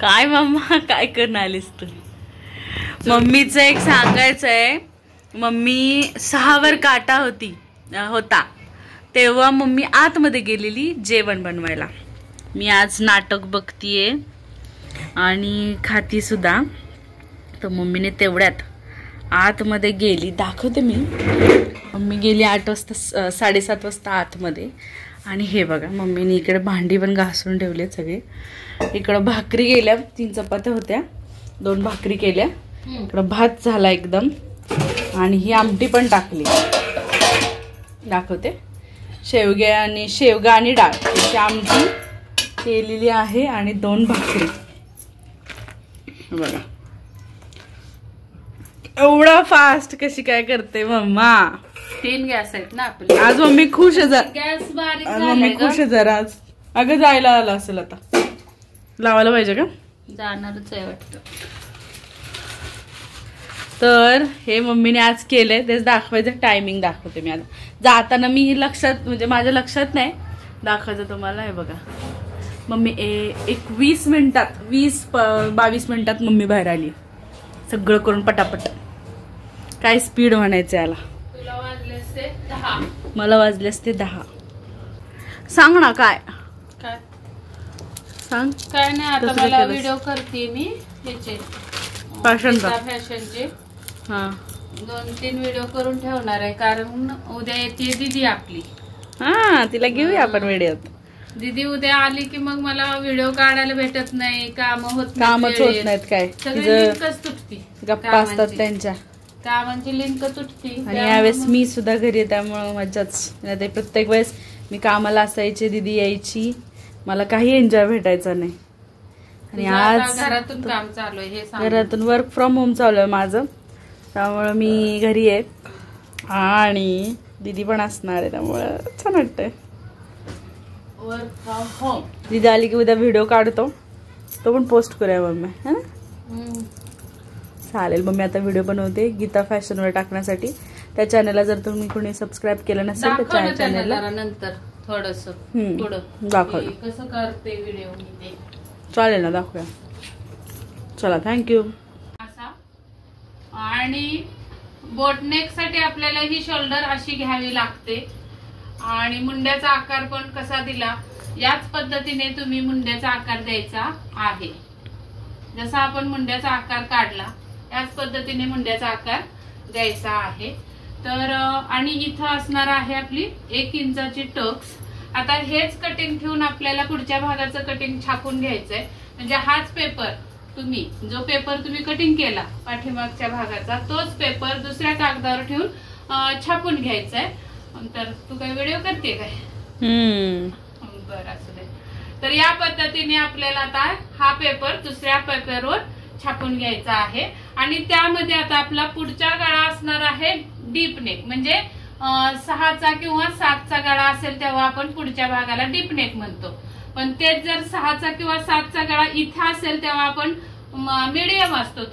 काय मम्मा काय करून आलीस तू? मम्मीचं एक सांगायचं आहे. मम्मी 6 वर काटा होता तेव्हा मम्मी आतमध्ये गेलेली जेवण बनवायला. मी आज नाटक बघतीये आणि खाती सुद्धा. तर मम्मीने तेवढ्यात आतमध्ये गेली. दाखवते मी. मम्मी गेली 8 वाजता 7:30 वाजता आतमध्ये. आणि हे बघा मम्मीने इकडे भांडी पण घासून ठेवले सगळे. इकडं भाकरी गेल्या, 3 चपात्या होत्या, 2 भाकरी केल्या. इकडं भात झाला एकदम. आणि ही आमटी पण टाकली. दाखवते. शेवगा आणि डाळ याची आमटी केलेली आहे आणि 2 भाकरी. बघा एवढा फास्ट कशी काय करते मम्मा. 3 गॅस आहेत ना आपले. आज मम्मी खुश आहे जरा. गॅस बारीक मम्मी खुश आहे जरा आज. अगं जायला आला असेल आता. लावायला पाहिजे का? जाणारच आहे वाटतं. तर हे मम्मीने आज केलंय तेच दाखवायचं. टायमिंग दाखवते मी आता. जाताना मी लक्षात म्हणजे माझ्या लक्षात नाही दाखवायचं तुम्हाला. हे बघा मम्मी 20 मिनिटात 22 मिनिटात मम्मी बाहेर आली. सगळं करून पटापट. काय स्पीड म्हणायचं याला. तुला वाजले असते 10. मला वाजले असते 10. सांग ना काय काय सांग. काय नाही आता कसं मला केलंस? व्हिडिओ करते मी ह्याचे फॅशनचा. फॅशनचे हा 2-3 व्हिडिओ करून ठेवणार आहे. कारण उद्या येते दीदी आपली. हा तिला घेऊया आपण व्हिडिओत. दीदी उद्या आली की मग मला व्हिडिओ काढायला भेटत नाही. कामच होत नाहीत काय. सगळी तिचं लिंकच तुटती. गप्पा असतात त्यांच्या. कामांची लिंक तुटती. आणि यावेळेस मी सुद्धा घरी आहे त्यामुळं मजाच. ते प्रत्येक वेळेस मी कामाला असायचे, दीदी यायची, मला काही एन्जॉय भेटायचा नाही. आणि आज घरातून काम चालू आहे. हे सांग. घरातून वर्क फ्रॉम होम चालू आहे माझं. त्यामुळं मी घरी आहे आणि दीदी पण असणार आहे त्यामुळं छान वाटतंय. Work from home. दीदी आली की उद्या व्हिडिओ काढतो, तो पण पोस्ट करूया मम्मी. है ना? चालेल. मग मी आता व्हिडिओ बनवते गीता फॅशनवर टाकण्यासाठी. त्या चॅनलला जर तुम्ही कोणी सबस्क्राईब केलं नसेल तर चॅनलला नंतर थोडस दाखव. कसं करते व्हिडिओ मी ते. चालेल ना दाखवूया. चला थँक्यू. असा. आणि बोटनेक साठी आपल्याला ही शोल्डर अशी घ्यावी लागते. आणि मुंड्याचा आकार पण कसा दिला याच पद्धतीने तुम्ही मुंड्याचा आकार द्यायचा आहे. जसा आपण मुंड्याचा आकार काढला याच पद्धतीने मुंड्याचा आकार द्यायचा आहे. तर आणि इथं असणार आहे आपली 1 इंचाची टक्स. आता हेच कटिंग ठेवून आपल्याला पुढच्या भागाचं कटिंग छापून घ्यायचंय. म्हणजे हाच पेपर जो पेपर तुम्ही कटिंग केला पाठीमागच्या भागाचा तोच पेपर दुसऱ्या कागदावर ठेवून छापून घ्यायचाय. तर तू काय व्हिडिओ करते काय? बरं असू दे. तर या पद्धतीने आपल्याला आता हा पेपर दुसऱ्या पेपरवर छापून घ्यायचा आहे. आणि त्यामध्ये आता आपला पुढचा गळा असणार आहे डीप नेक. म्हणजे 6चा किंवा 7चा गळा असेल तेव्हा आपण पुढच्या भागाला डीप नेक म्हणतो. पण तेच जर 6चा किंवा 7चा गळा इथे असेल तेव्हा आपण मीडियम असतो.